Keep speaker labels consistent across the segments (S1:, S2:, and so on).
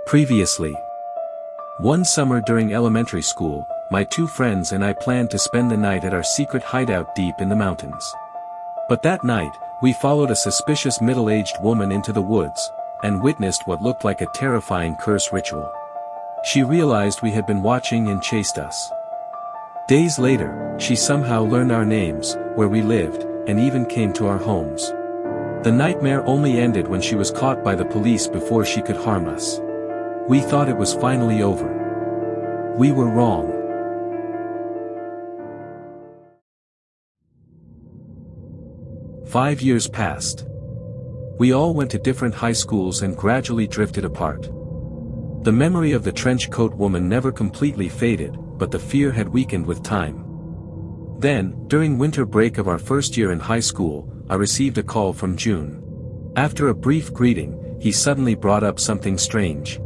S1: Previously. One summer during elementary school, my two friends and I planned to spend the night at our secret hideout deep in the mountains. But that night, we followed a suspicious middle-aged woman into the woods, and witnessed what looked like a terrifying curse ritual. She realized we had been watching and chased us. Days later, she somehow learned our names, where we lived, and even came to our homes. The nightmare only ended when she was caught by the police before she could harm us. We thought it was finally over. We were wrong. 5 years passed. We all went to different high schools and gradually drifted apart. The memory of the trench coat woman never completely faded, but the fear had weakened with time. Then, during winter break of our first year in high school, I received a call from June. After a brief greeting, he suddenly brought up something strange.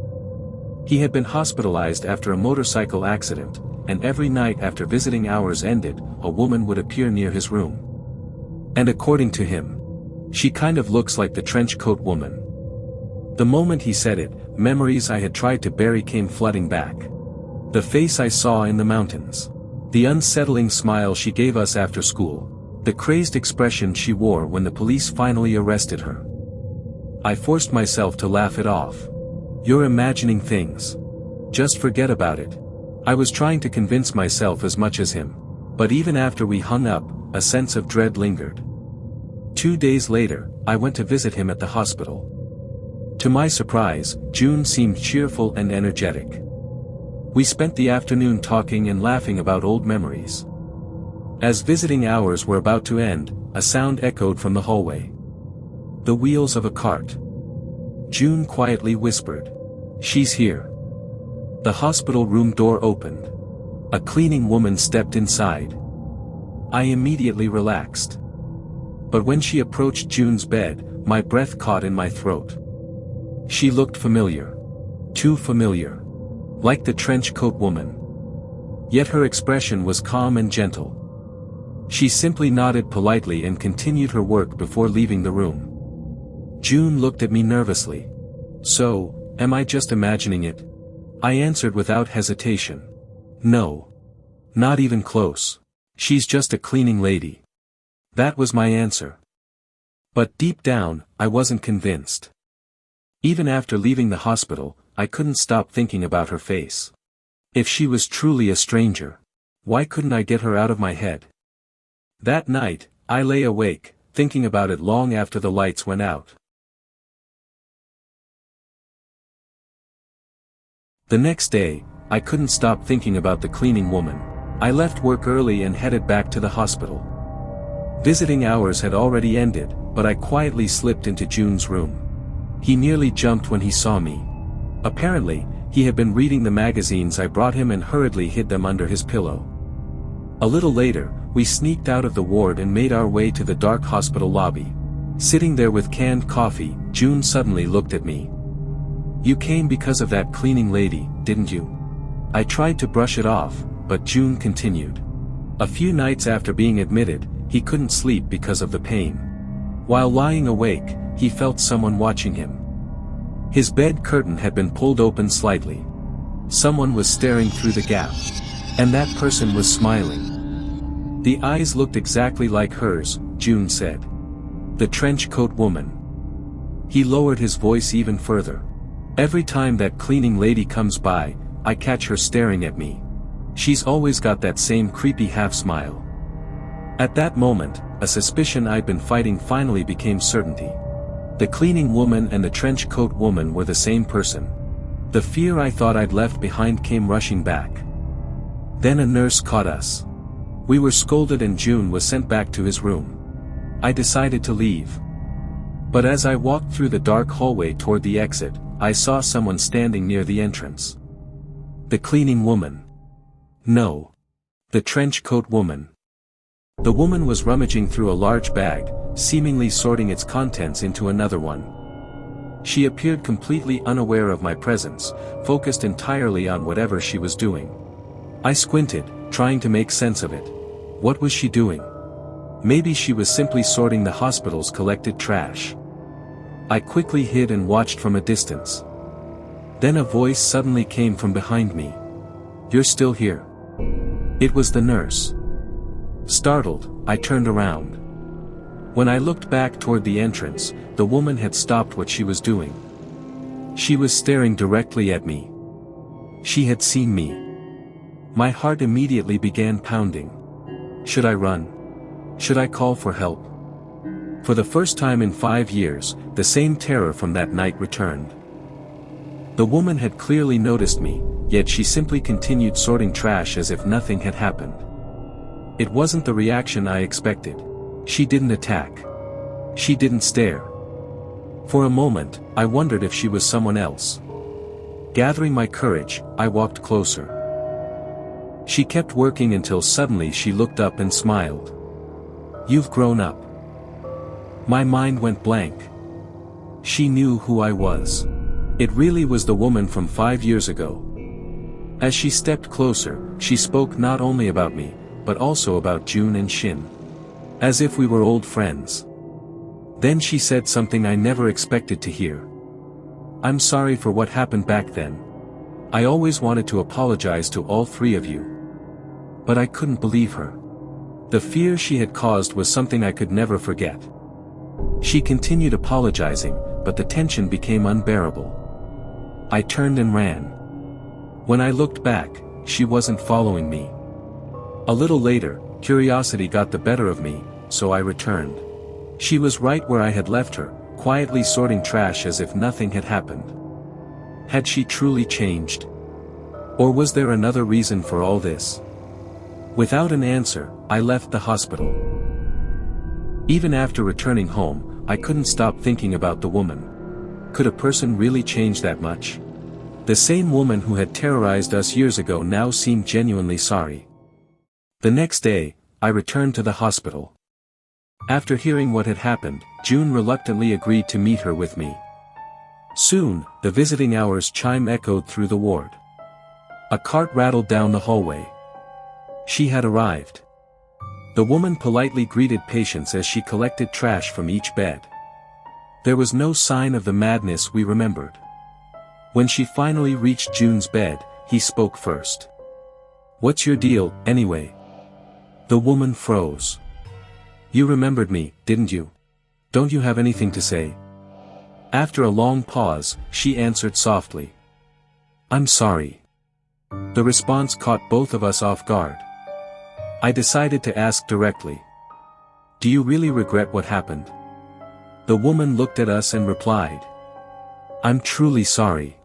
S1: He had been hospitalized after a motorcycle accident, and every night after visiting hours ended, a woman would appear near his room. And according to him, she kind of looks like the trench coat woman. The moment he said it, memories I had tried to bury came flooding back. The face I saw in the mountains. The unsettling smile she gave us after school. The crazed expression she wore when the police finally arrested her. I forced myself to laugh it off. You're imagining things. Just forget about it. I was trying to convince myself as much as him. But even after we hung up, a sense of dread lingered. 2 days later, I went to visit him at the hospital. To my surprise, June seemed cheerful and energetic. We spent the afternoon talking and laughing about old memories. As visiting hours were about to end, a sound echoed from the hallway. The wheels of a cart. June quietly whispered, "She's here." The hospital room door opened. A cleaning woman stepped inside. I immediately relaxed. But when she approached June's bed, my breath caught in my throat. She looked familiar. Too familiar. Like the trench coat woman. Yet her expression was calm and gentle. She simply nodded politely and continued her work before leaving the room. June looked at me nervously. "So, am I just imagining it?" I answered without hesitation. "No. Not even close. She's just a cleaning lady." That was my answer. But deep down, I wasn't convinced. Even after leaving the hospital, I couldn't stop thinking about her face. If she was truly a stranger, why couldn't I get her out of my head? That night, I lay awake, thinking about it long after the lights went out. The next day, I couldn't stop thinking about the cleaning woman. I left work early and headed back to the hospital. Visiting hours had already ended, but I quietly slipped into June's room. He nearly jumped when he saw me. Apparently, he had been reading the magazines I brought him and hurriedly hid them under his pillow. A little later, we sneaked out of the ward and made our way to the dark hospital lobby. Sitting there with canned coffee, June suddenly looked at me. "You came because of that cleaning lady, didn't you?" I tried to brush it off, but June continued. A few nights after being admitted, he couldn't sleep because of the pain. While lying awake, he felt someone watching him. His bed curtain had been pulled open slightly. Someone was staring through the gap. And that person was smiling. The eyes looked exactly like hers, June said. The trench coat woman. He lowered his voice even further. "Every time that cleaning lady comes by, I catch her staring at me. She's always got that same creepy half-smile." At that moment, a suspicion I'd been fighting finally became certainty. The cleaning woman and the trench coat woman were the same person. The fear I thought I'd left behind came rushing back. Then a nurse caught us. We were scolded and June was sent back to his room. I decided to leave. But as I walked through the dark hallway toward the exit, I saw someone standing near the entrance. The cleaning woman. No. The trench coat woman. The woman was rummaging through a large bag, seemingly sorting its contents into another one. She appeared completely unaware of my presence, focused entirely on whatever she was doing. I squinted, trying to make sense of it. What was she doing? Maybe she was simply sorting the hospital's collected trash. I quickly hid and watched from a distance. Then a voice suddenly came from behind me. "You're still here." It was the nurse. Startled, I turned around. When I looked back toward the entrance, the woman had stopped what she was doing. She was staring directly at me. She had seen me. My heart immediately began pounding. Should I run? Should I call for help? For the first time in 5 years, the same terror from that night returned. The woman had clearly noticed me, yet she simply continued sorting trash as if nothing had happened. It wasn't the reaction I expected. She didn't attack. She didn't stare. For a moment, I wondered if she was someone else. Gathering my courage, I walked closer. She kept working until suddenly she looked up and smiled. "You've grown up." My mind went blank. She knew who I was. It really was the woman from 5 years ago. As she stepped closer, she spoke not only about me, but also about June and Shin. As if we were old friends. Then she said something I never expected to hear. "I'm sorry for what happened back then. I always wanted to apologize to all 3 of you." But I couldn't believe her. The fear she had caused was something I could never forget. She continued apologizing, but the tension became unbearable. I turned and ran. When I looked back, she wasn't following me. A little later, curiosity got the better of me, so I returned. She was right where I had left her, quietly sorting trash as if nothing had happened. Had she truly changed? Or was there another reason for all this? Without an answer, I left the hospital. Even after returning home, I couldn't stop thinking about the woman. Could a person really change that much? The same woman who had terrorized us years ago now seemed genuinely sorry. The next day, I returned to the hospital. After hearing what had happened, June reluctantly agreed to meet her with me. Soon, the visiting hours chime echoed through the ward. A cart rattled down the hallway. She had arrived. The woman politely greeted patients as she collected trash from each bed. There was no sign of the madness we remembered. When she finally reached June's bed, he spoke first. "What's your deal, anyway?" The woman froze. "You remembered me, didn't you? Don't you have anything to say?" After a long pause, she answered softly. "I'm sorry." The response caught both of us off guard. I decided to ask directly. "Do you really regret what happened?" The woman looked at us and replied. "I'm truly sorry.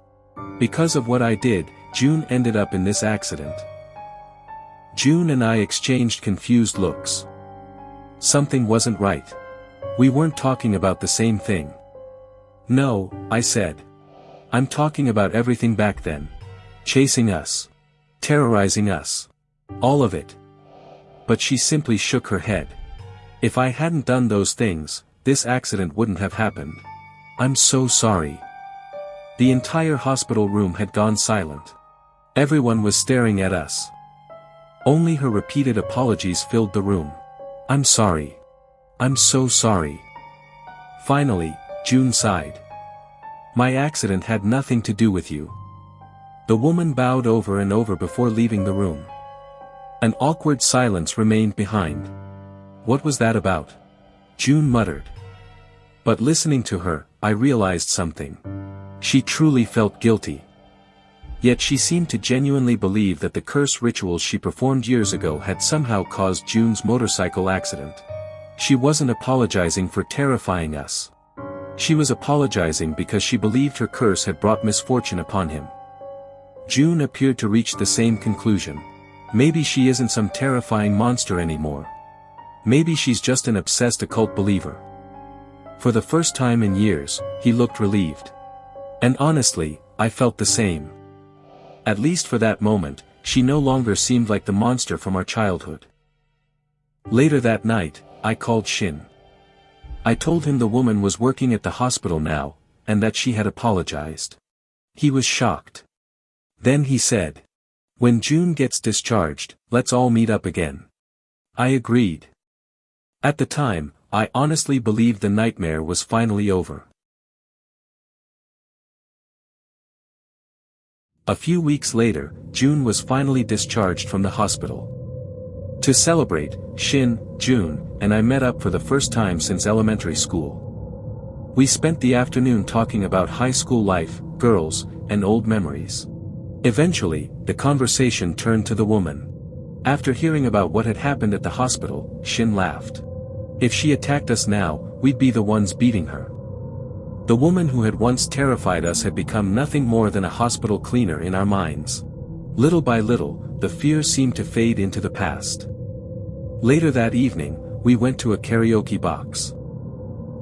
S1: Because of what I did, June ended up in this accident." June and I exchanged confused looks. Something wasn't right. We weren't talking about the same thing. "No," I said. "I'm talking about everything back then. Chasing us. Terrorizing us. All of it." But she simply shook her head. "If I hadn't done those things, this accident wouldn't have happened. I'm so sorry." The entire hospital room had gone silent. Everyone was staring at us. Only her repeated apologies filled the room. "I'm sorry. I'm so sorry." Finally, June sighed. "My accident had nothing to do with you." The woman bowed over and over before leaving the room. An awkward silence remained behind. "What was that about?" June muttered. But listening to her, I realized something. She truly felt guilty. Yet she seemed to genuinely believe that the curse rituals she performed years ago had somehow caused June's motorcycle accident. She wasn't apologizing for terrifying us. She was apologizing because she believed her curse had brought misfortune upon him. June appeared to reach the same conclusion. Maybe she isn't some terrifying monster anymore. Maybe she's just an obsessed occult believer. For the first time in years, he looked relieved. And honestly, I felt the same. At least for that moment, she no longer seemed like the monster from our childhood. Later that night, I called Shin. I told him the woman was working at the hospital now, and that she had apologized. He was shocked. Then he said, "When June gets discharged, let's all meet up again." I agreed. At the time, I honestly believed the nightmare was finally over. A few weeks later, June was finally discharged from the hospital. To celebrate, Shin, June, and I met up for the first time since elementary school. We spent the afternoon talking about high school life, girls, and old memories. Eventually, the conversation turned to the woman. After hearing about what had happened at the hospital, Shin laughed. If she attacked us now, we'd be the ones beating her. The woman who had once terrified us had become nothing more than a hospital cleaner in our minds. Little by little, the fear seemed to fade into the past. Later that evening, we went to a karaoke box.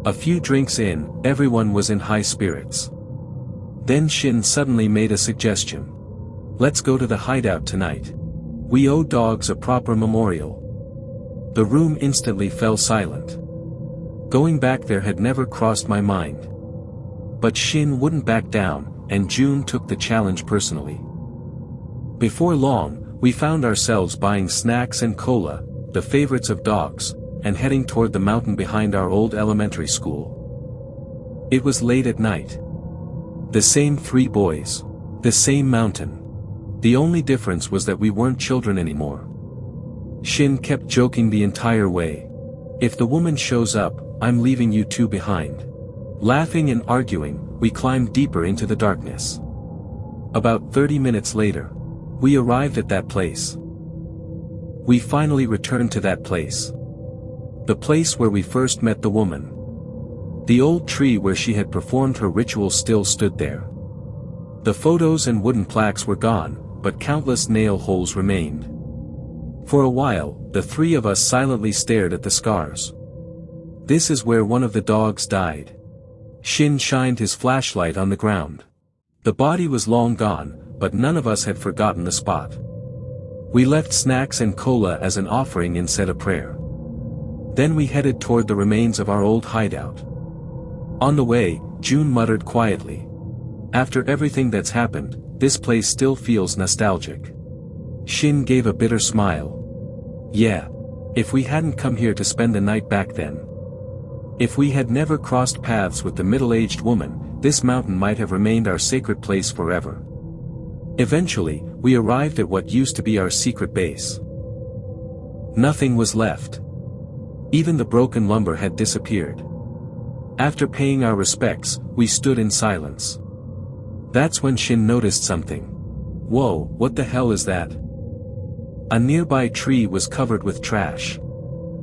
S1: A few drinks in, everyone was in high spirits. Then Shin suddenly made a suggestion. Let's go to the hideout tonight. We owe dogs a proper memorial. The room instantly fell silent. Going back there had never crossed my mind. But Shin wouldn't back down, and June took the challenge personally. Before long, we found ourselves buying snacks and cola, the favorites of dogs, and heading toward the mountain behind our old elementary school. It was late at night. The same 3 boys. The same mountain. The only difference was that we weren't children anymore. Shin kept joking the entire way. If the woman shows up, I'm leaving you 2 behind. Laughing and arguing, we climbed deeper into the darkness. About 30 minutes later, we arrived at that place. We finally returned to that place. The place where we first met the woman. The old tree where she had performed her ritual still stood there. The photos and wooden plaques were gone, but countless nail holes remained. For a while, the 3 of us silently stared at the scars. This is where one of the dogs died. Shin shined his flashlight on the ground. The body was long gone, but none of us had forgotten the spot. We left snacks and cola as an offering and said a prayer. Then we headed toward the remains of our old hideout. On the way, June muttered quietly. After everything that's happened, this place still feels nostalgic. Shin gave a bitter smile. Yeah. If we hadn't come here to spend the night back then. If we had never crossed paths with the middle-aged woman, this mountain might have remained our sacred place forever. Eventually, we arrived at what used to be our secret base. Nothing was left. Even the broken lumber had disappeared. After paying our respects, we stood in silence. That's when Shin noticed something. Whoa, what the hell is that? A nearby tree was covered with trash.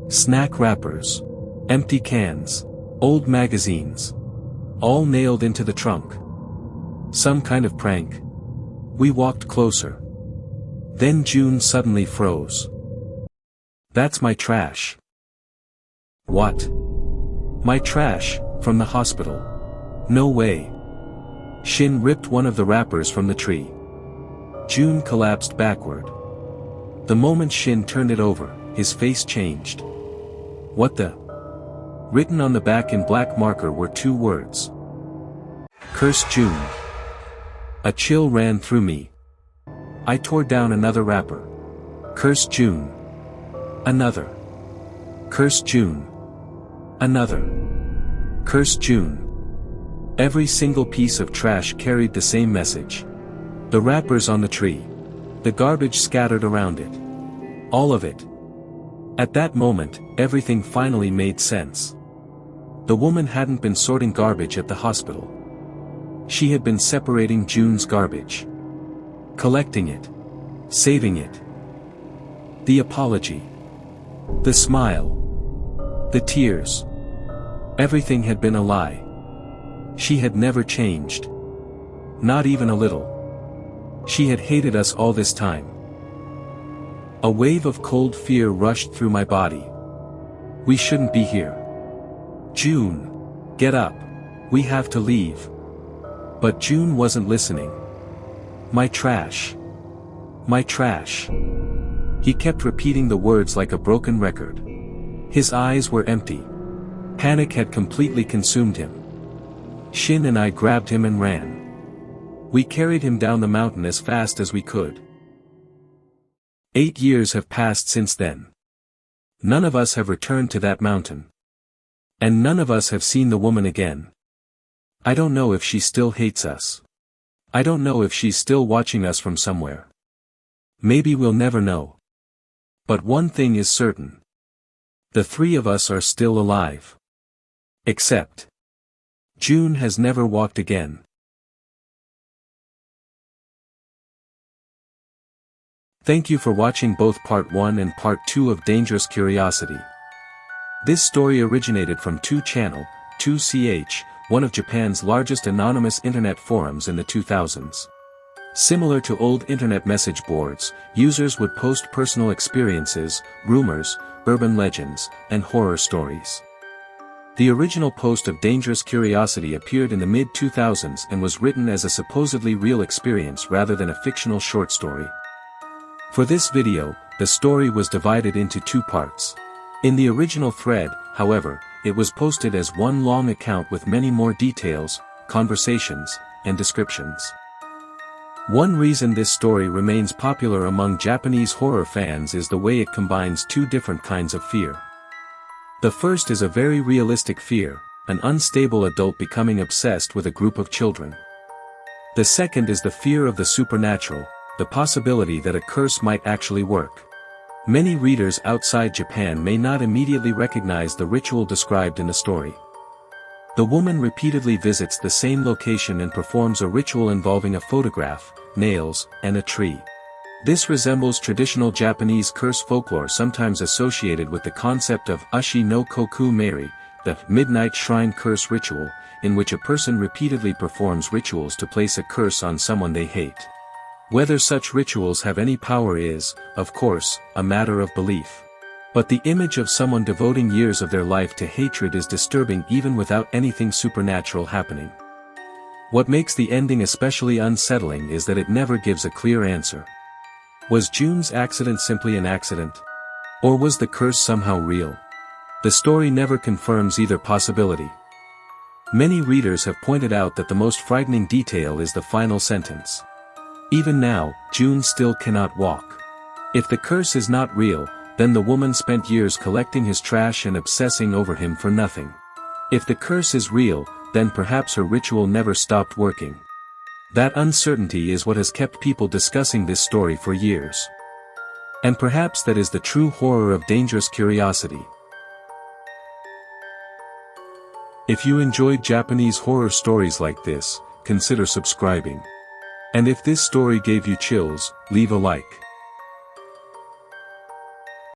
S1: Snack wrappers. Empty cans. Old magazines. All nailed into the trunk. Some kind of prank. We walked closer. Then June suddenly froze. That's my trash. What? My trash, from the hospital. No way. Shin ripped one of the wrappers from the tree. June collapsed backward. The moment Shin turned it over, his face changed. What the? Written on the back in black marker were 2 words. Curse June. A chill ran through me. I tore down another wrapper. Curse June. Another. Curse June. Another. Curse June. Every single piece of trash carried the same message. The wrappers on the tree. The garbage scattered around it. All of it. At that moment, everything finally made sense. The woman hadn't been sorting garbage at the hospital. She had been separating June's garbage. Collecting it. Saving it. The apology. The smile. The tears. Everything had been a lie. She had never changed. Not even a little. She had hated us all this time. A wave of cold fear rushed through my body. We shouldn't be here. June. Get up. We have to leave. But June wasn't listening. My trash. My trash. He kept repeating the words like a broken record. His eyes were empty. Panic had completely consumed him. Shin and I grabbed him and ran. We carried him down the mountain as fast as we could. 8 years have passed since then. None of us have returned to that mountain. And none of us have seen the woman again. I don't know if she still hates us. I don't know if she's still watching us from somewhere. Maybe we'll never know. But one thing is certain. The three of us are still alive. Except June has never walked again. Thank you for watching both Part 1 and Part 2 of Dangerous Curiosity. This story originated from 2channel, 2ch, one of Japan's largest anonymous internet forums in the 2000s. Similar to old internet message boards, users would post personal experiences, rumors, urban legends, and horror stories. The original post of Dangerous Curiosity appeared in the mid-2000s and was written as a supposedly real experience rather than a fictional short story. For this video, the story was divided into 2 parts. In the original thread, however, it was posted as one long account with many more details, conversations, and descriptions. One reason this story remains popular among Japanese horror fans is the way it combines 2 different kinds of fear. The first is a very realistic fear, an unstable adult becoming obsessed with a group of children. The second is the fear of the supernatural, the possibility that a curse might actually work. Many readers outside Japan may not immediately recognize the ritual described in the story. The woman repeatedly visits the same location and performs a ritual involving a photograph, nails, and a tree. This resembles traditional Japanese curse folklore sometimes associated with the concept of Ushi no Koku Meri, the midnight shrine curse ritual, in which a person repeatedly performs rituals to place a curse on someone they hate. Whether such rituals have any power is, of course, a matter of belief. But the image of someone devoting years of their life to hatred is disturbing even without anything supernatural happening. What makes the ending especially unsettling is that it never gives a clear answer. Was June's accident simply an accident? Or was the curse somehow real? The story never confirms either possibility. Many readers have pointed out that the most frightening detail is the final sentence. Even now, June still cannot walk. If the curse is not real, then the woman spent years collecting his trash and obsessing over him for nothing. If the curse is real, then perhaps her ritual never stopped working. That uncertainty is what has kept people discussing this story for years. And perhaps that is the true horror of Dangerous Curiosity. If you enjoyed Japanese horror stories like this, consider subscribing. And if this story gave you chills, leave a like.